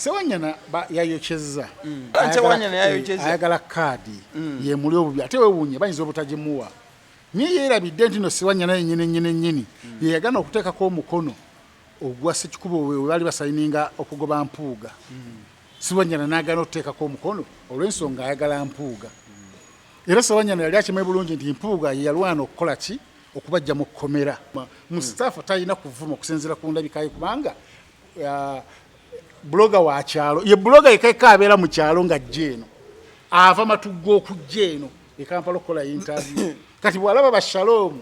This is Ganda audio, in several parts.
Sewanyana yayocheza. Sewanyana yayocheza. Ayagala kadi. Ye muli obubi ate wewunye bayinza obutagimuwa. Niye yerabidde nti no Sewanyana nyine. Ye yagana okuteekako omukono ogwa Ssekikubo we bali basayininga okugoba mpuuga. Sewanyana n'agana okuteekako omukono olw'ensonga ayagala mpuuga. Era Sewanyana yali akimanyi bulungi nti mpuuga ye yalwana okukola ki okubajja mu kkomera. Mustafa talina kuvuma okusinziira ku ndabika ye kubanga bloga wa kyalo ye bloga yekeka abeera mu kyalo nga jjeeno ava matuggo okujja eno e Kampala okukola interview kati bw'alaba ba Shalom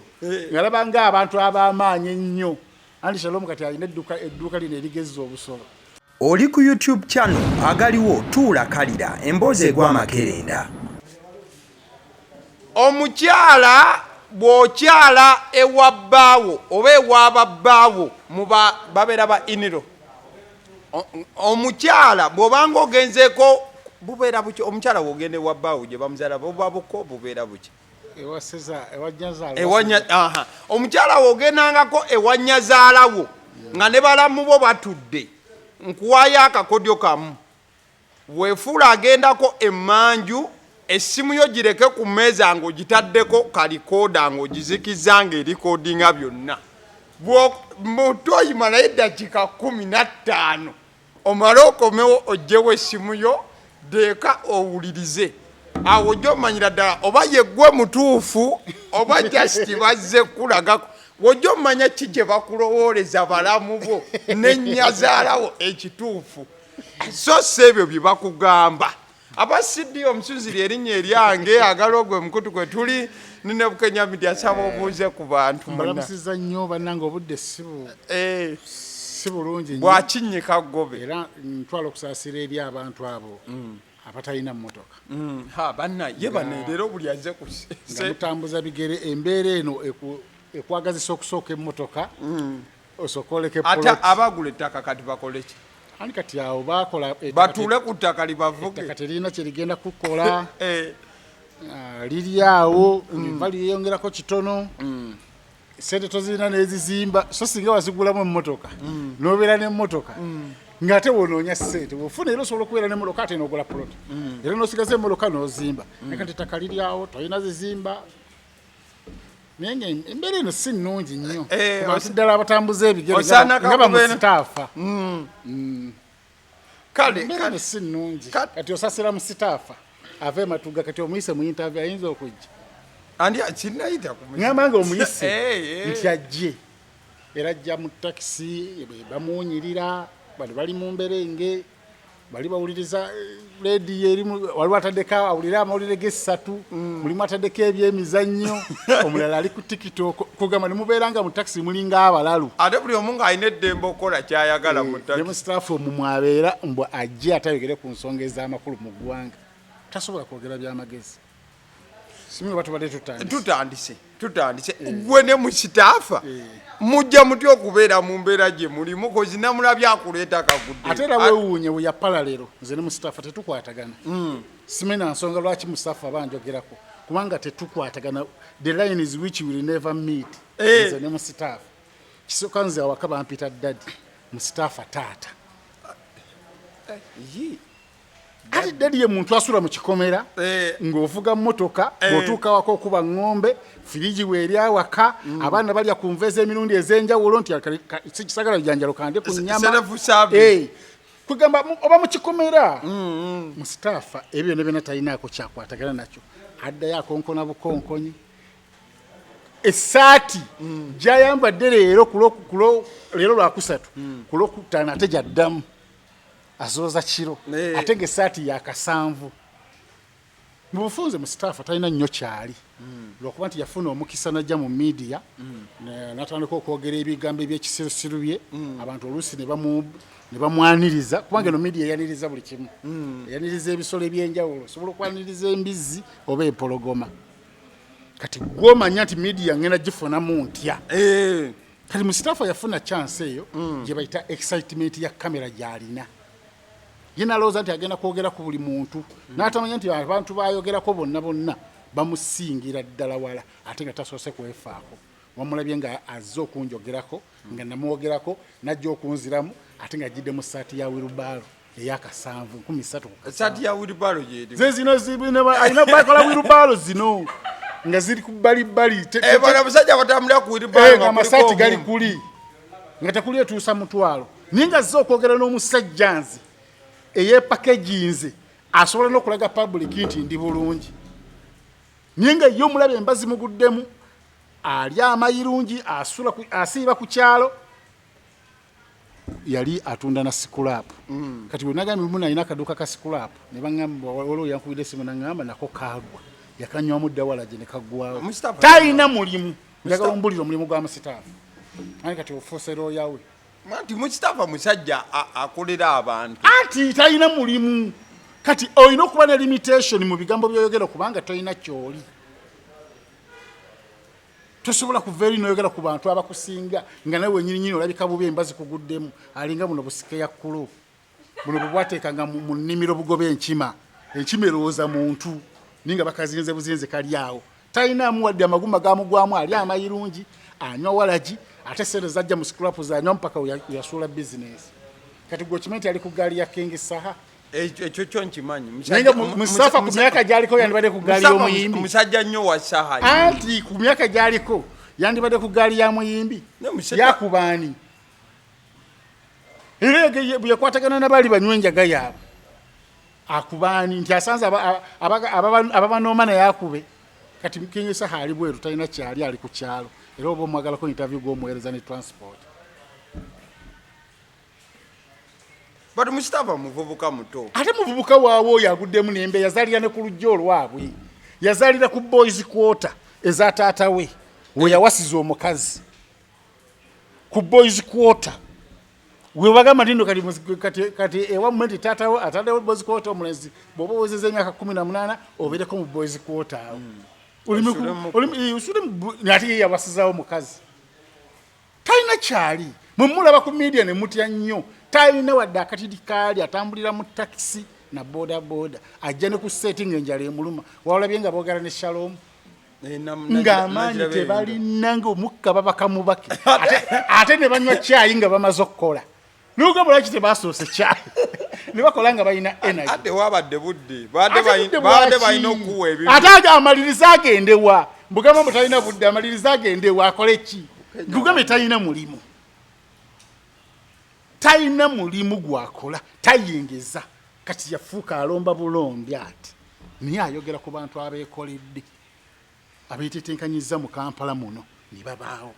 ngalaba ng'abantu ab'amaanyi ennyo andi Shalom kati alina edduuka lino erigezza obusolo. Oli ku YouTube channel Agaliwo tuula kalira emboozi egw'amakerenda. Omukyala bw'okyala ewa bbaawo oba ewaaba bbaawo muba babeera ba iniro. Omukyala bw'obanga ogenzeeko bubeera buki omukyala bw'ogenda ewa bbaawo gye bamuzaala buba buko bubeera buki omukyala bw'ogendangako ewa nnyazaalawo nga ne balamu bo batudde nkuwaayo akakodyo kamu weefuula agendako emmanju essimu yo gireke ku mmeeza ng'ogitaddeko kalikooda ng'ogizikiza ng'erikodinga byonna mutoyima naye eddakiika 15 omale okomewo ogyewo essimu yo deeka owulirize awo ojja omanyira ddala oba yeggwe mutuufu oba jasiti bazze kulagako wojja omanya ki gye bakulowooleza balamu bo n'ennyazaalawo ekituufu so si ebyo bye bakugamba abasiddi omusunziri erinnya eryange agala ogwe mukutu gwe tuli nine Bukenya media asaba obuuze ku bantu mbalamusiza nnyo bannange obudde si bulungi nnyo bwakinnyika ggobe era ntwala okusaasira eri abantu abo abatalina mmotoka bannaye baneerera obuli azze nga mutambuza bigere embeera eno ekwagazisa okusooka emmotoka osokoleka ate abagula ettaka kati bakole ki ani kati awo bakola batuule ku ttaka libavuge ettaka terina kye ligenda kukola liri awo enva liyongerako kitono sente tozirina n'ezizimba so singa wazigulamu emmotoka n'obeera n'emmotoka ng'ate wonoonya ssente bw'ofuna era osobola okubeera n'emmotoka ate n'ogula puloti era n'osigaza emmotoka n'ozimba naye kati ettaka liri awo tolina zizimba naye embeera eno si nnungi nnyo kubantu ddala abatambuza ebigere nga bamusitaafa embeera eno si nnungi kati osasira musitaafa ave matuga kati omuyise mu interview ayinza okujja andi kinayita ngamba nga omuyise nti ajje era ajja mu takisi bamuwunyirira bali bali mu mberenge bali bawuliriza rediyo erimu waliwo ataddeko awulira amawulire g'essatu mulimu ataddeko ebyemizannyo omulala ali ku tiktok kugamba ne mubeera nga mu takisi mulinga abalalu ate buli omu ng'alina eddembe okukola kyayagala mu takisi ne musitaafu omwo mwabeera mbwe ajje atayogere ku nsonga ez'amakulu mu ggwanga tasobola kwogera by'amagezi simu batubadde tutandise gwe ne musitaafa mujja mutya okubeera mu mbeera gye mulimu kozi namulabye akuleeta akagudde ate era weewuunye bwe yapala leero nze ne musitaafa tetukwatagana simena nsonga lwaki musitaafa banjogerako kubanga tetukwatagana the line is which will never meet nze ne musitaafa kisooka nze awaka bampita ddadi musitaafa taata ati ddadi ye muntu asula mu kikomera ng'ovuga mmotoka ng'otuuka wako okuba ng'ombe firiji weeri awaka abaana balya ku nva ez'emirundi ez'enjawulo nti sikisagala bijanjalo kandye ku nnyama kugamba oba mu kikomera musitaafa ebyo ne byonna talinaako kyakwatagana nakyo addayo akonkona bukonkonyi essaati gy'ayambadde leero leero lwakusatu ku lwokutaano ate gyaddamu azoza kiro ate ng'essaati yakasanvu mu bufunze musitaafa talina nnyo kyali lwokuba nti yafuna omukisa najja mu midiya natandika okwogera ebigambo ebyekisirusiru bye abantu oluusi ne bamwaniriza kubanga eno midiya eyaniriza buli kimu eyaniriza ebisolo ebyenjawulo osobola okwaniriza embizzi oba empologoma kati gw'omanya nti midiya ngenda gifunamu ntya kati musitaafa yafuna chance eyo gye bayita excitement ya kamera gy'alina yena alowooza nti agenda kwogera ku buli muntu n'atamanya nti abantu bayogerako bonna bamusingira ddala wala ate nga tasoose kwefaako wamulabye nga azze okunjogerako nga namwogerako najja okunziramu ate nga ajjidde mu ssaati ya wirubaalo eyakasanvu 13 sati ya wheelbarrow yedi zezino zibineba alina bakola wheelbarrow zino nga ziri ku bali bana musajja batambula ku wheelbarrow nga masati gali kuli nga tekuli etuusa mutwalo ninga zo okwogera n'omusajjanzi eyepackagingze asobola n'okulaga public nti ndi bulungi ninga yo mulabe embazi muguddemu ali amayirungi asiiba ku kyalo yali atunda na scrap kati wenagambe muna ina kaduka ka scrap ne bangamba walo yankubide simu nangamba nako kagwa yakanywa mudda walaje ne kagwawo taina mulimu njagala ombuliro mulimu gwa Mustafa ani kati ofosero yawe manti Mustafa musajja akolera abantu ati taina mulimu kati oyina okuba ne limitation mu bigambo byoyogera kubanga toyina kyoli tosobola kuveri noyogera ku bantu abakusinga nga nawe nyinyi olabika bubi embazi kuguddemu alinga buno busike ya kulu buno bwatekanga mu nnimiro bugobe enkima erooza muntu ninga bakazinze buzinze kali yawo taina muwadde amaguma gamugwamu ali amayirungi anywa walaji ate sente zajja mu scrap zanywa mpaka yasula business kati gwo kimenti ali ku gali ya King Saha ekyo kyo nkimanyi Mustafa ku myaka gyaliko yandibadde ku gali y'omuyimbi musajja nnyo wa Saha anti ku myaka gyaliko yandibadde ku gali ya muyimbi yakubani irege byekwatagana nabali banywenja gayabo akubani nti asanze ababanoma na yakube kati King Saha ali bweru talina kyali ali ku kyalo era obo mwagala ko interview go muhereza ne transport but Mustafa muvubuka muto ate muvubuka waawo yaguddemu nembe yazalira ne ku lujjo olwabwe yazalira ku boys quarter eza taata we yawasiza omukazi ku boys quarter we bagamba ndindo kati ewa mwenti taata we atadde boys quarter omulezi bobo wozeze emyaka 18 obereko mu boys quarter nati yawasizawo omukazi talina kyali mumulaba ku media ne mutya nnyo talina wadde akatidikaali atambulira mu taxi na boda ajja ne ku setting enjala emuluma walabye nga boogera ne Shalom ng'amaanyi tebalina ng'omukka babakamubake ate ne banywa cyayi nga bamaze okukola n'ogamba lwaki tebasoose cyayi ne bakola nga balina energy ate wabadde budde baadde balina okuwa ebintu ate amaliriza agendewa mbugamba mbu talina budde amaliriza agendewa akole ki ngugambe talina mulimu talina mulimu gwakola tayingeza kati yafuuka alomba bulombi ati niye ayogera ku bantu abeekoledde abeetetenkanyiza mu Kampala muno ne babaawo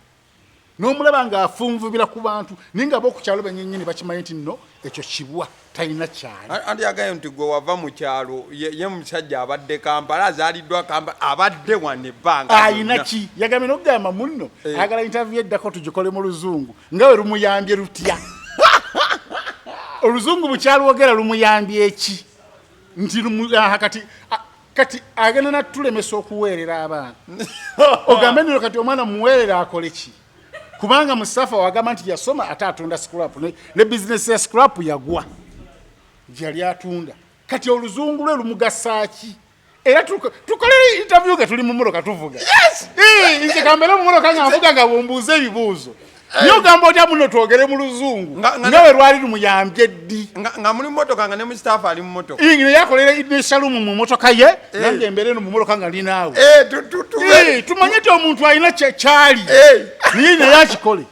n'omulaba ng'afunvubira ku bantu ninga ab'okukyalo bennyinnyini bakimanyi nti nno ekyo kibwa talina kyali andi agayo nti gwe wava mu kyalo ye musajja abadde Kampala azaaliddwa Kampala abadde wane ebbanga ayina ki yagambye n'okugamba munno ayagala interview eddako tugikole mu luzungu nga we lumuyambye lutya oluzungu bukyalwogera lumuyambye eki nti kati agenda natulemesa okuweerera abaana ogambe nino kati omwana muweerera akole ki kubanga Mustafa wagamba nti yasoma ate atunda scrap ne business ya scrap yagwa gyali atunda kati oluzungu lwe lumugasaaki era tukolere interview nga tuli mu mmotoka tuvuga nze kambere mu mmotoka nga nvuga nga bombuuza ebibuuzo niyo gamba otya muno twogere mu luzungu ngawe lwali lumuyambye ddi nga muli mmotoka nga ne Mustafa ali mu mmotoka ne yakolera ne Shalom mu mmotoka ye nange embere no mu mmotoka nga linaawe tumanye nti omuntu alina kyali niye ne yakikole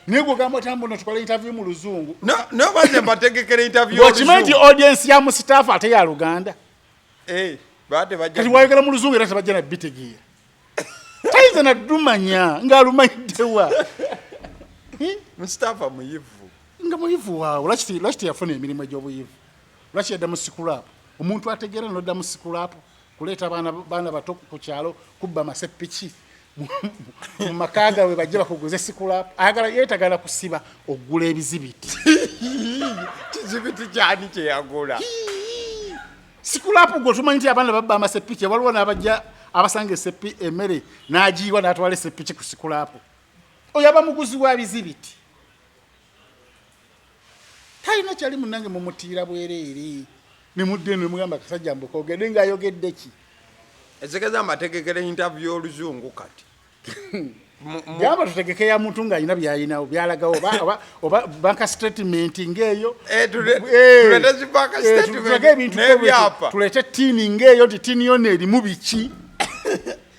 niye gugamba otya mbuno tukole interview mu luzungu nobaze mbategekera interview okimanyi nti audience ya Mustafa ate ya Luganda kati wayogera mu luzungu era tebajja na bitegeera tayinza naddumanya ng'alumanyiddewa Mustafa muyivu nga muyivu waawo lwaki yafuna emirimu egy'obuyivu lwaki yadda mu sikulapu omuntu ategeera nodda mu sikulapu kuleeta baana bato ku kyalo kubba masepiki mu maka gawe bajje bakuguze sikulapu yeetagala kusiba oggula ebizibiti kizibiti kyani kyeyagula sikulapu gwe tumanyi nti abaana babba amasepiki waliwo n'abajja abasanga eseppi emmere n'agiyiwa n'atwala esepiki ku sikulapu oyo aba muguzi wa bizibiti talina kyali munange mumutiira bwereere ne mudde ne mugamba kasajja mbuka ogende ng'ayogedde ki ezegeza amategekera interview oluzungu kati gamba tutegeke ya muntu ng'alina by'alinawo byalagawo oba banka statement ng'eyo tulege ebintu tuleete tiini ng'eyo nti tiini yonna erimu biki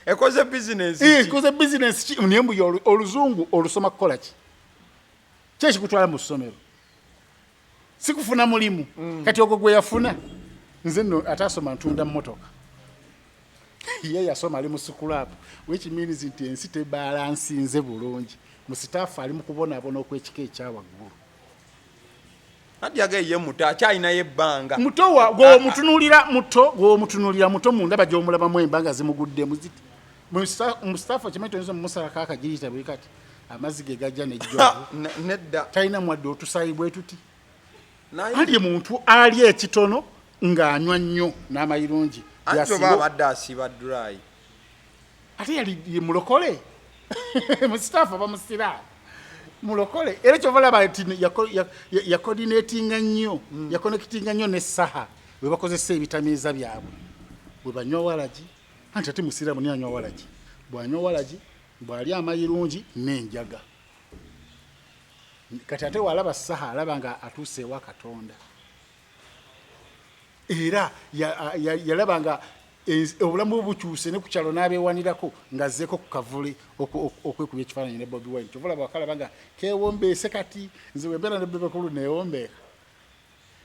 ekoze business ki naye mbuye oluzungu olusoma kukola ki kyekikutwala mu ssomero sikufuna mulimu kati ogwo gwe yafuna nze nno ataasoma ntunda mmotoka ye yasoma ali mu sukulapu which means nti ensi tebalansinze bulungi musitaafu ali mu kubonaabona okw'ekika ekyawaggulu adyaga ye muto akyalinayo ebbanga muto gwomutunulira muto mundaba gy'omulabamu embanga zimuguddemu ziti musitaafu kimaitoyinza mumusalako akagirita buli kati amazzi ge gajja nejjovu nedda talina mwadde otusaayi bwe tuti ali muntu ali ekitono ng'anywa nnyo n'amayirungi abadde asiba dry ate yali mulokole musitaafu aba musiraamu mulokole era kyovalaba nti yakoordinatinga nnyo n'essaha bwe bakozesa ebitamiiza byabwe bwe banywa walagi anti ate musiraamu nianywa walagi bw'anywa walagi bw'ali amayirungi n'enjaga kati ate walaba saha alaba nga atuuse ewa Katonda era yalaba nga obulamu bukyuse ne ku kyalo n'abeewanirako ng'azzeeko ku kavule okwekubya ekifaananyi ne Bobi Wine kyovalaba wakalaba nga keewombeese kati nze wembeera ne Bebekulu neewombeeka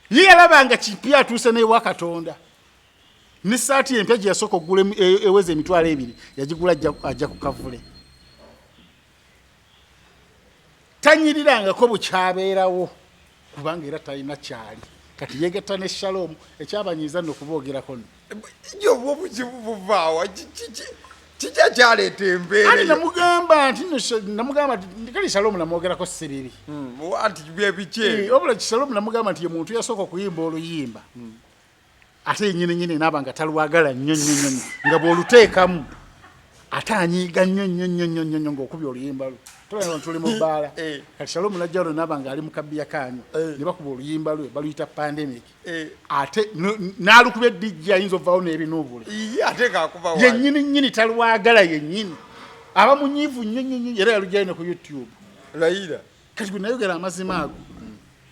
ye yalaba nga kipi atuuse n'ewa Katonda n'essaati empya gye yasooka okugula eweza emitwalo 2 yagigula ajja ku kavule tanyirirangako bukyabeerawo kubanga era talina kyali kati yegatta ne Shalom ekyabanyiiza nno okuboogerako nno obwo obuzibu buvaawa kikya kyaleeta embeera namugamba nti kali Shalom namwogerako sibiri anti byebiki obula Shalom namugamba nti ye muntu yasooka okuyimba oluyimba ate nyini naaba nga talwagala nnyo nga bw'oluteekamu ate anyiiga nnyo ng'okubya oluyimba lwe tulaba tuli mu bbaala kati Shalom najja olwo naaba nga ali mu kabbiya kanyo ne bakuba oluyimba lwe baluyita pandemic ate n'alukuba eddijja ayinza ovaawo n'ebinuubule yennyini talwagala yennyini aba munyiivu nnyo era yalugjayo ne ku YouTube layira kati gwe nayogera amazima ago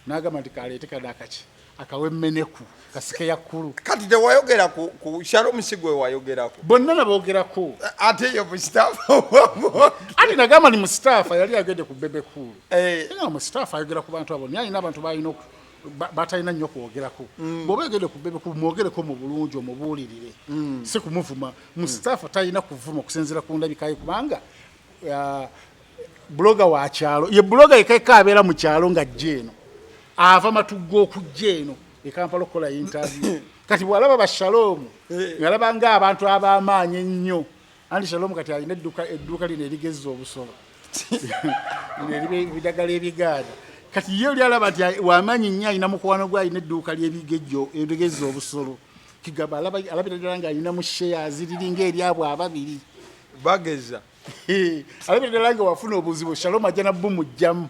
n'agamba nti kaleete kadakaki akawe mmeneku kasike yakkulu kati tewayogera ku Shalom sigwe wayogerako bonna naboogerako ate yo musitaafu ati nagamba ni musitaafu yali agende ku Bebekulu nga musitaafu ayogera ku bantu abo naye alina abantu balina batalina nnyo okwogerako bw'oba ogende ku Bebekulu mwogereko mu bulungi omubuulirire si kumuvuma musitaafu talina kuvuma okusinziira ku ndabikaye kubanga buloga wa kyalo ye buloga yekaika abeera mu kyalo nga jjeeno ava matuggo okujja eno ekampala okukola interview kati bw'alaba ba Shalom ngalaba ng'abantu ab'amaanyi ennyo anti Shalom kati alina edduuka lino erigezza obusolo ebidagala ebigaada kati ye oli alaba nti w'amaanyi nnyo alina mukwano gwe alina edduuka ly'ebigejjo erigezza obusolo kigamba alabira ddala ng'alina mu shares liringa eryabwe ababiri bageza alabira ddala nga wafuna obuzibu Shalom ajja nabbumujjamu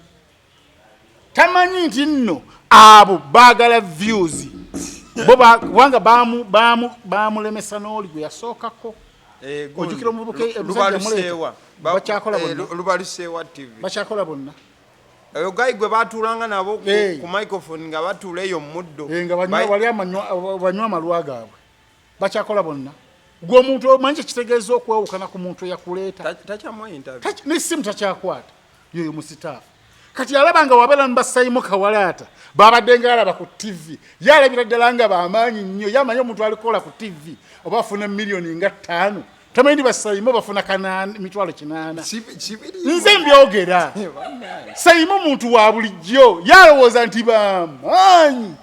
tamanyi nti nno abo baagala views kubanga baamulemesa n'oli gwe yasookako ojjukira omubuke Lubalusewa TV bakyakola bonna eyo gayi gwe baatuulanga nabo ku microphone nga batuula eyo muddo nga wali banywa amalwa gaabwe bakyakola bonna gwe omuntu omanyi kyekitegeeza okwewukana ku muntu eyakuleeta n'essimu takyakwata yoyo musitaafu kati alaba nga wabeera mbasayimu kawalaata babadde ngaalaba ku TV yalabira ddala nga bamaanyi nnyo yamanyi omuntu alikola ku TV oba afuna miliyoni nga 5 tamanyi basayimu bafuna 8,800 nze mbyogera sayimu muntu wa bulijjo yalowooza nti bamaanyi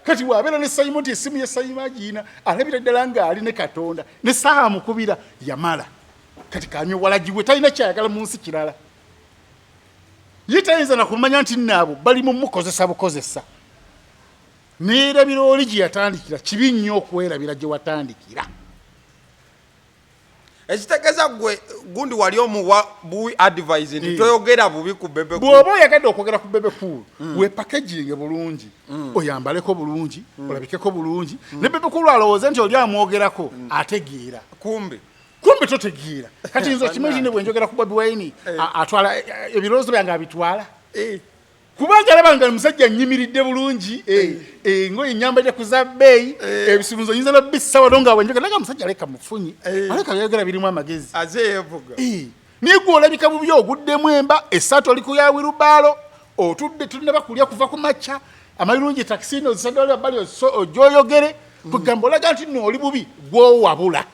kati wabeera ne sayimu nti essimu ye sayimu agiina alabira ddala nga ali ne Katonda ne saaha mukubira yamala kati kanywe walagibwe talina kyayagala mu nsi kirala yitayinza nakumanya nti naabo bali mu mukozesa bukozesa neerabira oli gye yatandikira kibi nnyo okwerabira gye watandikira ekitegeeza gwe gundi wali omuwa buwi advise nti toyogera bubi ku Bebekulu bw'oba oyagadde okwogera ku Bebekulu wepakeginge bulungi oyambaleko bulungi olabikeko bulungi ne Bebekulu alowooze nti oli amwogerako ategeera kumbe kumbe totegeera kati nzo kimwe ne bwenjogera ku Bobi Wine atwala ebirozo byange abitwala kubanga labanga musajja nyimiridde bulungi ngoye nyambadde kuzabbeyi ebisimuzo yinza no bisa wadonga bwenjogera naga musajja leka mufunyi aleka yogera birimu amagezi azeyevuga nigo olabika mu byo guddemu emba esato likuya wirubalo otudde tulina bakulya kuva ku macha amayirungi taxi no zisadde bali ojoyogere kugamba olaga nti no oli bubi gwo wabula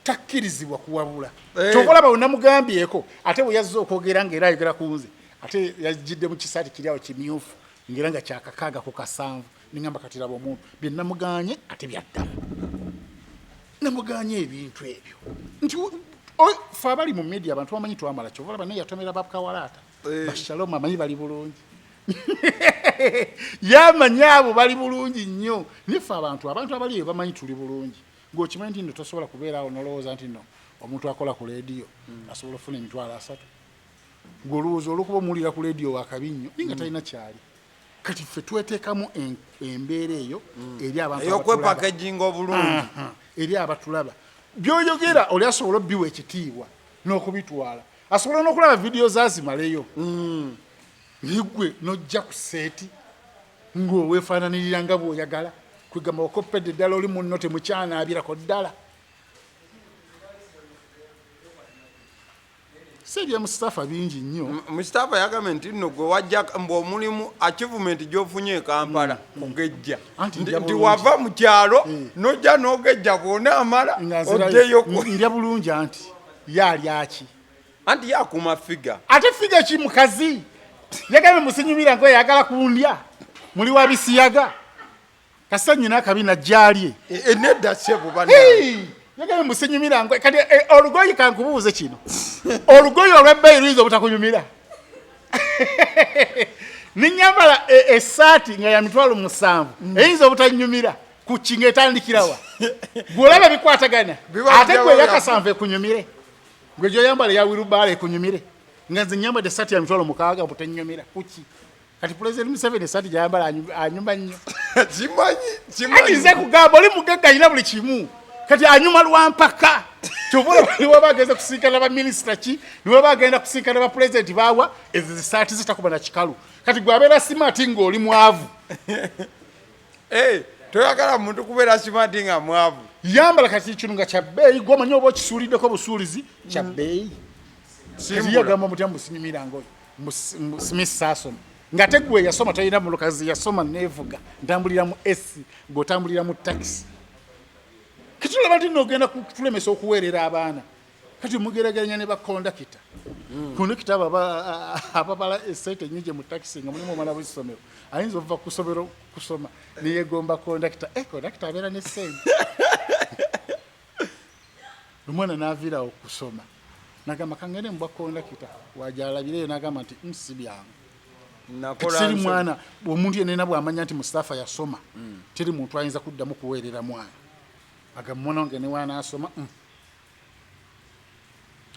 takkirizibwa kuwabula tokolaba unamugambyeko ate bwe yazza okwogera ng'era ayogera kunze ate yajidde mu kisaati kiryawo kimyufu ngera nga kyakakaaga ku kasanvu ningamba katiraba omuntu bye namuganye ate byaddamu namuganye ebintu ebyo nti fe abali mu media abantu bamanyi twamala kyovalaba naye yatomera bakawalaata Shalom amanyi bali bulungi yamanya abo bali bulungi nnyo nife abantu abali bamanyi tuli bulungi ng'okimanyi nti nno tosobola kubeeraawo nolowooza nti nno omuntu akola ku leediyo asobola okufuna emitwalo 3 ng'olowooza olwokuba omuwulira ku leediyo wakabi nnyo ninga talina kyali kati ffe tweteekamu embeera eyo eri abantu ey'okwepakaginga obulungi eri abatulaba by'oyogera oli asobola obbiwa ekitiibwa n'okubitwala asobola n'okulaba vidiyo zazimaleyo nigwe n'ojja ku seeti ng'oweefaananirira nga bw'oyagala kwegamba okoppedde ddala oli munno temukyanaabirako ddala sebya Mustafa bingi nnyo Mustafa yagambye nti nno gwe wajja mb'omulimu achievement gy'ofunye e Kampala ogejja nti wava mu kyalo n'ojja n'ogejja bw'ona amala oddeyo ndya bulungi anti yalyaki anti yakuuma figa ate figa ki mukazi yagambye musinyumira ngo yagala kundya muli wa bisiyaga kasanyina kabina jalye enedda sebo bana yagambye musinyumira ngo kati olugoyi kankubuuze kino olugoyi olw'ebbeeyi obutakunyumira ninyambala esaati nga ya mitwalo 7 eyinza obutanyumira ku kinga etandikirawa gwolaba bikwatagana ate gwe yakasanve ekunyumire gwe gyoyambala yawirubala ekunyumire nga nze nyambadde esaati ya mitwalo 6 obutanyumira kuki kati President Museveni esaati gyayambala anyuma nnyo kimanyi nze kugamba oli mugagga alina buli kimu kati anyuma lwampaka kyobola niwe bagenda kusinkana ba minister ki niwe bagenda kusinkana ba president bawa ezo esaati zitakuba na kikalu kati gwabeera smart ng'oli mwavu toyagala muntu kubeera smart nga mwavu yambala kati kirunga kya bbeeyi gwomanyi oba okisuuliddeko busuulizi kya bbeeyi yagamba mutyambu sinyumirango Smith Sasson nga tegwe yasoma talina mulokazi yasoma nevuga ntambulira mu S ng'otambulira mu taxi kati olaba nti n'ogenda kutulemesa okuweerera abaana kati mugeraganya ne bakondakita kondakita ababala esente nyingi mu taxi nga mulimu omwana bw'essomero ayinza okuva ku ssomero kusoma niyegomba kondakita kondakita abeera n'essente omwana n'aviirawo kusoma nagamba kangende mu bakondakita wajalabireyo nagamba nti si byangu siri mwana omuntu yenna bw'amanya nti Mustafa yasoma teri muntu ayinza kuddamu kuweerera mwana agamba mwana wange ne wana asoma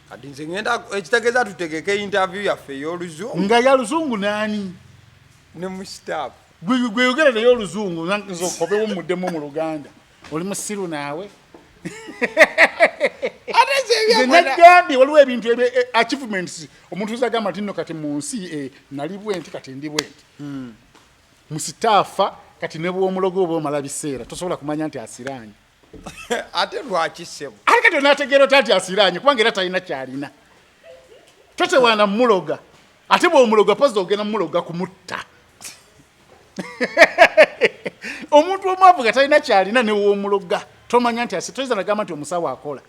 kati nze ngenda ekitegeeza tutegeke interview yaffe ey'oluzungu nga ya luzungu nani ne Mustafa gwe yogera naye oluzungu nzokobewo muddemu mu Luganda oli musiru naawe nagambye waliwo ebintu achievements omuntu uzagamba nti nno kati mu nsi nali bwenti kati ndi bwenti Mustafa kati ne bw'omulogo oba omala biseera tosobola kumanya nti asiranye ate lwaki sebo ate kati onaategeera oti asiranye kubanga era talina kyalina totewaana muloga ate bw'omuloga pozi ogenda muloga kumutta omuntu omwavuga talina kyalina ne w'omuloga tomanya nti asitoiza nagamba nti omusawo akola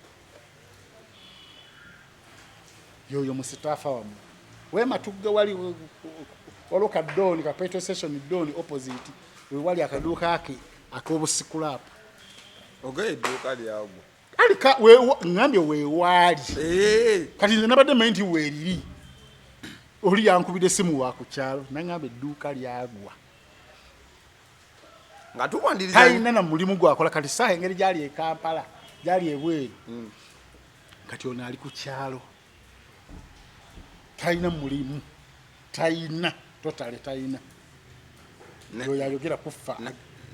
yoyo Mustafa wamu wema tugga wali oloka doni ka petrol station doni opposite we wali akaduka ake akobusikulapo eduuka lyagwo alika ngambye weewali kati nze nabadde manti weeriri oli yankubira essimu wa ku kyalo nangamba edduuka lyagwa nga tuwandiriza talina na mulimu gwakola kati saa engeri gyali e Kampala gyali ebweru kati ono ali ku kyalo talina mulimu talina totale talina oyo ayogera kufa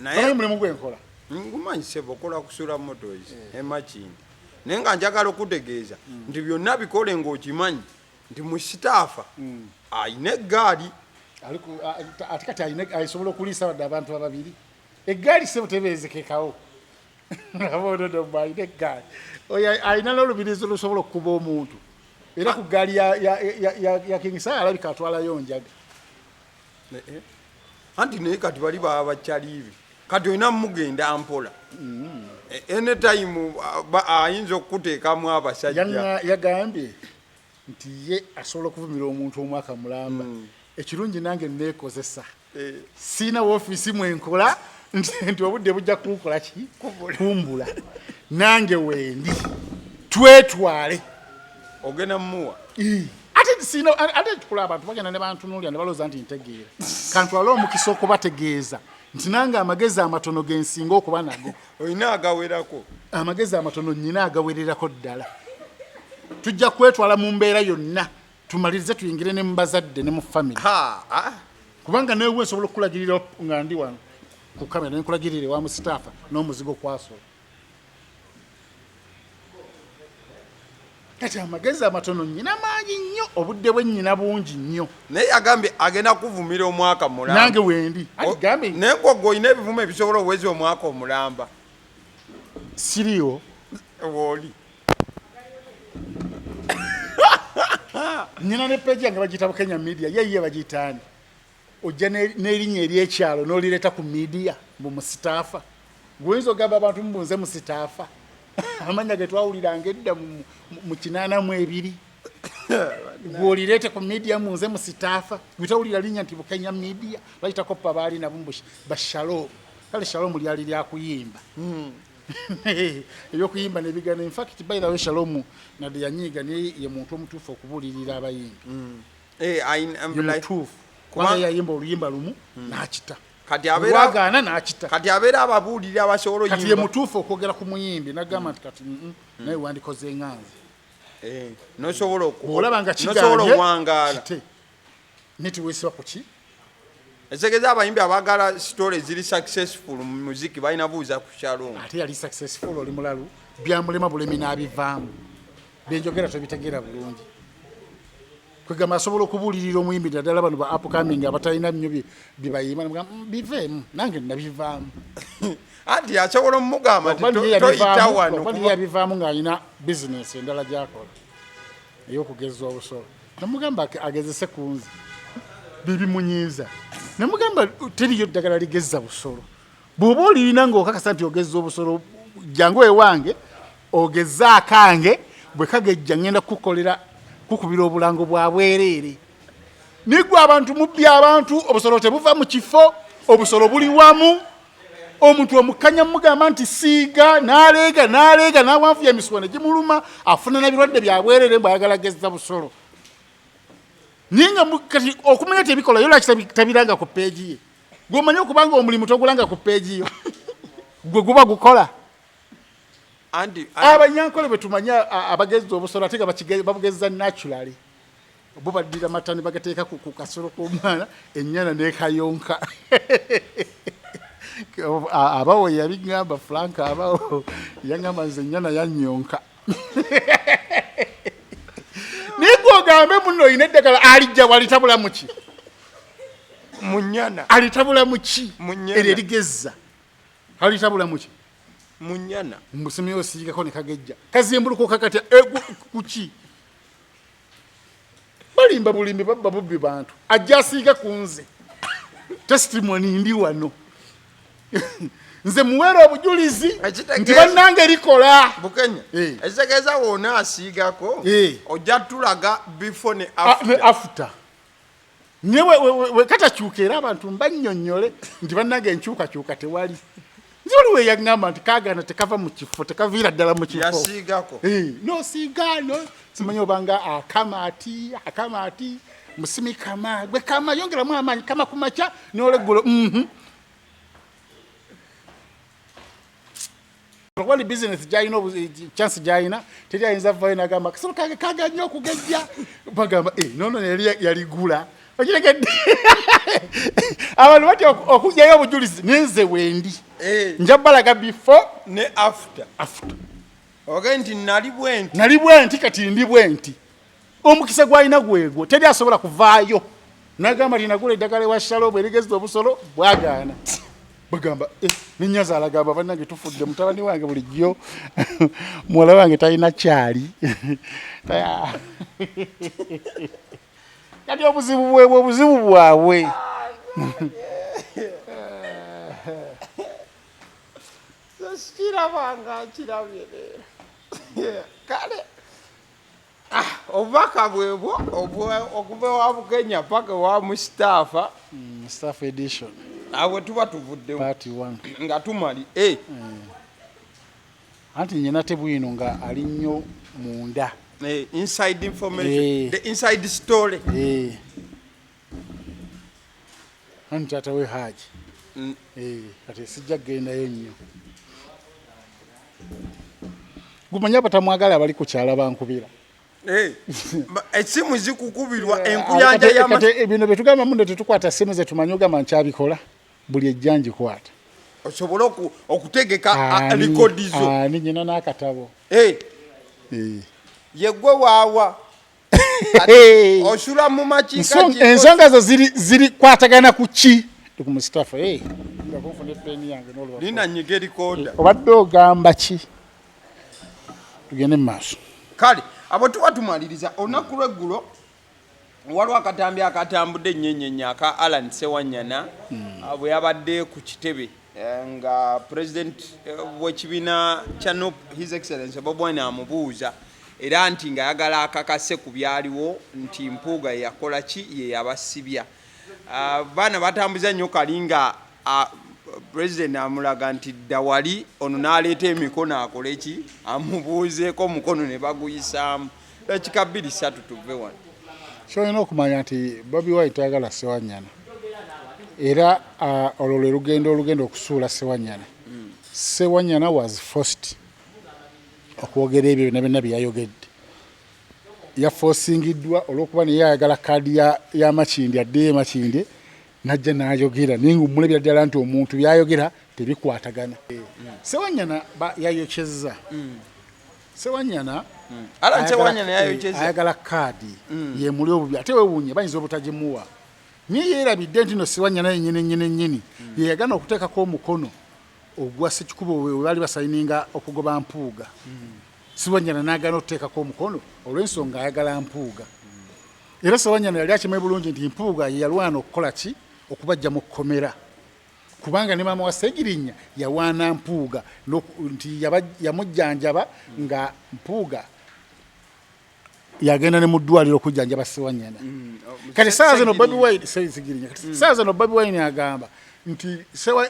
naye mulimu gwenkola ngumanyi sebo okola kusula motozi emakindi naye nga njagala okutegeeza nti byonna bikole ng'okimanyi nti Mustafa ayina eggaali ate kati asobola okuliisa wadde abantu ababiri eggaali sebutebeezekekawo abonono ayina eggaali oyo ayina n'olubirizi olusobola okukuba omuntu era ku ggaali ya kingisaya alabika atwalayo njaga anti naye kati bali baba bakyaliibi kati olina mugenda mpola anytime ayinza okuteekamu abasajja yagambye nti ye asobola okuvumira omuntu omwaka mulamba ekirungi nange neekozesa siina woofiisi mwenkola nti obudde bujja kunkola ki kumbula nange wendi twetwale ogenda mumuwa ate tukula abantu bagenda ne bantunuulira ne balooza nti ntegeera kantwale omukisa okubategeeza nti nange amagezi amatono gensinga okuba nago olina agawerako amagezi amatono nnyina agawererako ddala tujja kwetwala mu mbeera yonna tumalirize tuyingire ne mu bazadde ne mu famire kubanga newe nsobola okukulagirira nga ndi wano ku kamera nenkulagirire wa Mustafa n'omuzigo kwasola kati amagezi amatono nnyina maanyi nnyo obudde bwe nnyina bungi nnyo naye agambye agenda kuvumira omwaka mulamba nange wendi naye gwe olina ebivumo ebisobola oweza omwaka omulamba siriwo wooli nnyina ne peji yange bagiyita Bukenya media ye bagiyitaani ojja n'erinnya ery'ekyalo n'olireeta ku media mu Mustafa gwoyinza ogamba abantu mubunze Mustafa amanya ge twawuliranga edda mu 82 gwolireete ku media munze Mustafa gwetawulira linnya nti Bukenya media bayitako pa baali nabo ba Shalom kale Shalom lyali lyakuyimba ebyokuyimba nebigana in fact by the way Shalom nade yanyiga ne ye muntu omutuufu okubuulirira abayimbi kubanga yayimba oluyimba lumu n'akita kati abeera ababuulira abasobola kati ye mutuufu okwogera ku muyimbi nagamba nti kati naye wandikoze enganzi nosobola okuwangaala netiweesiba ku ki etegeza abayimbi abagala story ziri successful mu muziki balina buuza ku Shalom ate yali successful oli mulalu byamulema bulemi n'abivaamu byenjogera tobitegeera bulungi kwegamba asobola okubuulirira omuyimbi ddala bano ba upcoming abatalina nnyo byebayimba biveemu nange nabivaamu anti asobola omugamba toyita wano yabivaamu ng'alina bizinesi endala gyakola ey'okugeza obusolo namugamba agezese ku nze bibimunyiiza namugamba teriyo ddagala ligezza busolo bw'oba olirina ng'okakasa nti ogezza obusolo jangu ewange ogezza akange bwe kagejja ngenda kukolera kukubira obulango bwa bwereere nigwe abantu mubbi abantu obusolo tebuva mu kifo obusolo buli wamu omuntu omukanya mugamba nti siiga n'aleega n'awanfu emiswana gimuluma afuna n'ebirwadde bya bwereere bw'ayagala gezza busolo ninga kati okumanya tebikola yo laki tabiranga ku peegi ye gw'omanyi okubanga omulimu togulanga ku peegi yo gwe guba gukola abanyankole bwe tumanya abagezza obusolo ate nga babugezza naturally bo baddira matani bagateeka ku kasolo k'omwana ennyana n'ekayonka abawo yabigamba Frank abawo yangamba nze ennyana yanyonka nigwe ogambe muno oyina eddagala alijja walitabula muki munyana alitabula muki eryo erigezza alitabula muki munyana musimyo osiigako ne kagejja kazimbuluko kakatya kuki balimba bulimbi babba bubbi bantu ajja asiiga ku nze testimony ndi wano nze muweera obujulizi nti bannange likola Bukenya ekitegeeza wonna asiigako ojja tulaga before ne after nyewe katakyuka era abantu mbannyonnyole nti bannange enkyukakyuka tewali nze oliwe yaŋŋamba nti kaagana tekava mu kifo tekaviira ddala mu kifo yasiigako nosiigaano simanyi obanga akamaati musimi kama gwe kama yongeramu amaanyi kama ku makya n'oleggulo wali business gyalina chance gyalina teri ayinza vayo nagamba kasolo kange kaga nnyo okugejja bagamba nono yaligula okiregedde abantu bati okujjayo obujulizi nenze wendi njabalaga before ne after ogenti nali bwenti kati ndi bwenti omukisa gwalina gwegwo teri asobola kuvaayo nagamba tinagula eddagala wa Shalom erigezza obusolo bwagaana bagamba ninyaza alagamba bannange tufudde mutabani wange bulijjo muwala wange talina kyali kati obuzibu bwabwe sikirabanga kirabye kale obubaka bwebwo okuva wa Bukenya paka wa Mustafa edition awe tuba tuvudde part 1 nga tumali anti nyina tebwino nga ali nnyo munda inside information the inside story anti tata we haji kati sijja gendayo nnyo gumanya batamwagala abali ku kyala bankubira esimu zikukubirwa enkuyanja y'amata bino betugamba mundo tetukwata simu ze tumanyoga mankyabikola buli ejjanji kwata osobola okutegeka likodizo ani nyina n'akatabo yegwe waawa osula mu makiika ensonga zo ziri kwatagana ku ki ku Mustafa nina nyiga erikoda obadde ogamba ki tugende mu maaso kale abo tuba tumaliriza olunaku lweggulo waliwo akatambi akatambudde ennyennyenya aka Alan Sewanyana bwe yabadde ku kitebe nga president w'ekibiina kya NUP His Excellency Bobi Wine amubuuza era nti ng'ayagala akakase ku byaliwo nti Mpuuga yakola ki ye yabasibya baana batambuza nnyo kali nga president amulaga nti dawali ono n'aleeta emikono akole ki amubuuzeeko mukono ne baguyisaamu dakika 2-3 tuve wano kyolina okumanya nti Bobi Wine tayagala Sewanyana era olwo lwe olugendo okusuula Sewanyana Sewanyana was forced okwogera ebyo byonna bye yayogedde yafosingiddwa olw'okuba naye ayagala kaadi y'amakindi addeyo emakindi najja n'ayogera naye ng'omulabira ddala nti omuntu byayogera tebikwatagana Sewanyana yayokyezza Sewanyana ayagala kaadi yemuli obubi ate wewuunye bayinza obutagimuwa niye yeerabidde nti no Sewanyana yennyini yeyagana okuteekako omukono ogwa Ssekikubo we baali basayininga okugoba Mpuuga Sewanyana n'agaana okuteekako omukono olw'ensonga ayagala Mpuuga era Sewanyana yali akimanyi bulungi nti Mpuuga ye yalwana okukola ki okubajja mu kkomera kubanga ne maama wa Ssegirinya yawaana Mpuuga nti yamujjanjaba nga Mpuuga yagenda ne mu ddwaliro okujjanjaba Sewanyana kati saa zino Bobi Wine Ssegirinya saa zino Bobi Wine agamba nti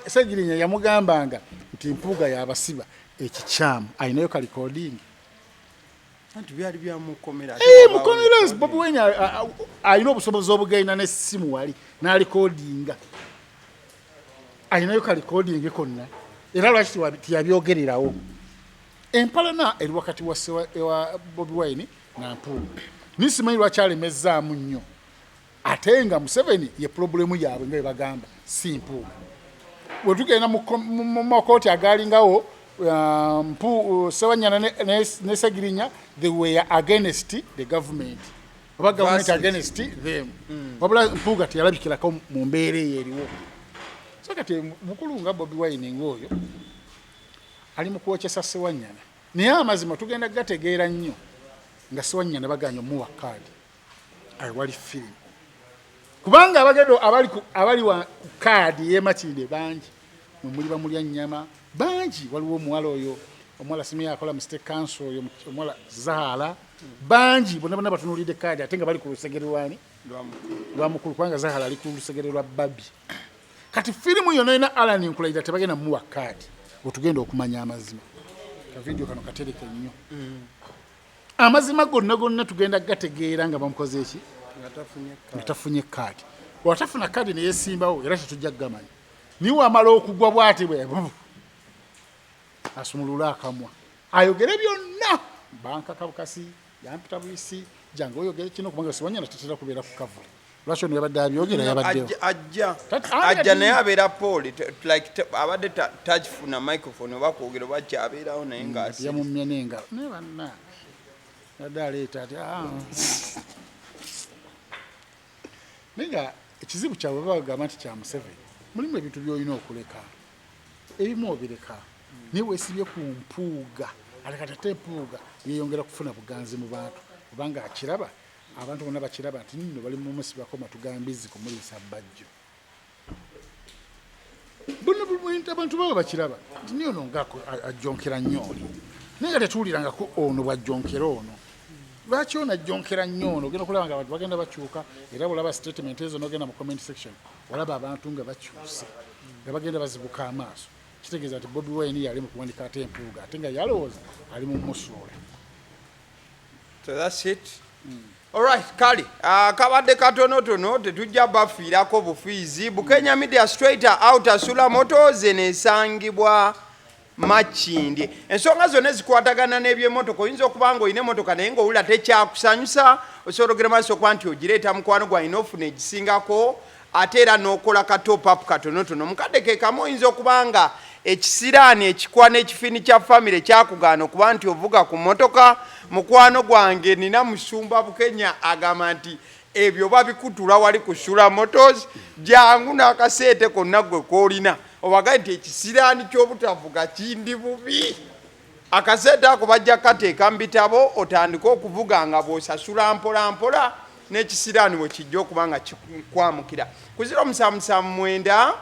Ssegirinya yamugambanga nti Mpuuga yabasiba ekikyamu ayinayo ka recording anti byali byamukomera mukomera Bobi Wine ayina obusobozi obugenda n'essimu wali n'alicordinga ayinayo ka recording konna era lwaki tiyabyogererawo empalana eri wakati wa Bobi Wine na Mpuuga nisimanyi lwaki alemezzaamu nnyo ate nga Museveni ye problemu yaabwe nga bagamba si Mpuuga bwe tugenda mu makooti agaalingawo Sewanyana ne Ssegirinya they were against the government oba government against them wabula Mpuuga teyalabikirako mu mbeera eyo eriwo so kati mukulu nga Bobi Wine ng'oyo ali mu kwokyesa Sewanyana naye amazima tugenda gategeera nnyo nga Sewanyana baganya omuwa kaadi awali firimu kubanga abagedo abali wa kaadi y'emakinde bangi muli bamulya nnyama bangi waliwo omuwala oyo omuwala simu yakola mu state council oyo omuwala Zahala bangi bonna batunulidde kaadi ate nga bali ku lusegere lwa mukulu kubanga Zahala ali ku lusegere lwa Babi kati firimu yonna ina Alan Nkulaira tebagenda muwa kaadi otugenda okumanya amazima ka video kano katereke nnyo amazima gonna tugenda gategeera nga bamukoze eki ngatafunye kaadi watafuna kaadi neyesimbawo era tetujja kugamanya niwe amala okugwa bwati bwe asumulula akamwa ayogere byonna banka kabukasi yampita buyisi jange oyogere kino kubanga Sewanyana tetera kubeera ku kavule lwaki ono yabadde abyogera yabaddewo ajja naye abeera Paul like abadde tagifuna microphone oba kwogera oba kyabeerawo naye yamumya n'engalo naye banna yadde aleeta ati naye nga ekizibu kyabwe bagamba nti kya Museveni mulimu ebintu by'olina okuleka ebimu obireka naye weesibye ku mpuuga aleka tate empuuga yeeyongera kufuna buganzi mu bantu kubanga akiraba abantu bonna bakiraba nti nno bali mu musibako matugambizi kumuliisa bajjo bonna abantu baba bakiraba nti niyo nongako ajjonkera nnyo oli naye nga tetuwulirangako ono bwajjonkera ono lwaki ono ajjonkera nnyo ono ogenda okulaba nga abantu bagenda bakyuka era olaba statement ezo n'ogenda mu comment section olaba abantu nga bakyuse nga bagenda bazibuka amaaso kitegeeza nti Bobi Wine yali mu kuwandika ate empuuga ate nga yalowooza ali mu musuula. So that's it. Alright, Kali. Kabadde katonotono tetujja bafiirako bufiizi. Bukenya Media Straight Out asula motos enesangibwa Makindye. Ensonga zonna zikwatagana n'ebyemmotoka oyinza okuba nga olina emmotoka naye ng'owulira tekyakusanyusa osobola okugera maaso okuba nti ogireeta mukwano gwalina ofuna egisingako ate era n'okola katop-up katonotono. Mukadde ke kamu oyinza okuba nga ekisiraani ekikwa n'ekifini kya famire kyakugaana okuba nti ovuga ku mmotoka mukwano gwange nina musumba Bukenya agamba nti ebyo babikutula wali kusula motos jangu n'akaseete konna gwe koolina obagaye nti ekisiraani ky'obutavuga kindi bubi akaseete ako bajja kateeka mu bitabo otandika okuvuga nga bw'osasula mpola mpola n'ekisiraani bwe kijja okuba nga kikwamukira ku 0779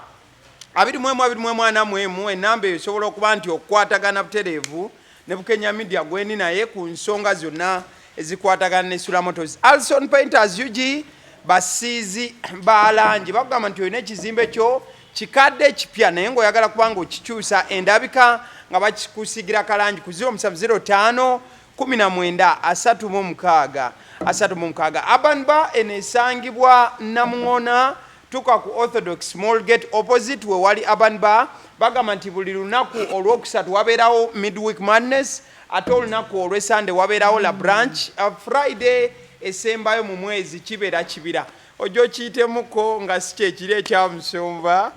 21 enamba eyo esobola okuba nti okukwatagana butereevu ne Bukenya Media gweni naye ku nsonga zonna ezikwatagana ne Sula Motors. Alson Painters UG basiizi balangi bagamba nti olina ekizimbe kyo kikadde kipya naye ng'oyagala kubanga okikyusa endabika nga bakikusigira kalangi ku 0705 19 36. Urban Bar enesangibwa Namuŋona tuka ku Orthodox Small Gate opposite we wali Urban Bar bagamba nti buli lunaku olwokusatu wabeerawo midweek madness ate olunaku olw'esande wabeerawo la branch Friday esembayo mu mwezi kibeera kibira ojo kiyitemuko nga si kyekiri ekyamusumba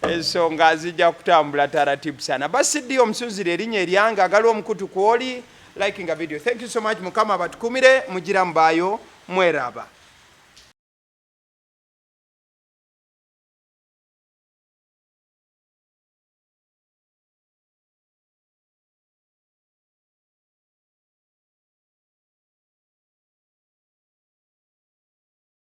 ensonga zijja kutambula taratibu sana basidi omusunzire erinnya eryange agaliwo omukutu kwoli liking a video. Thank you so much mukama abatukumire mugira mbaayo mweraba.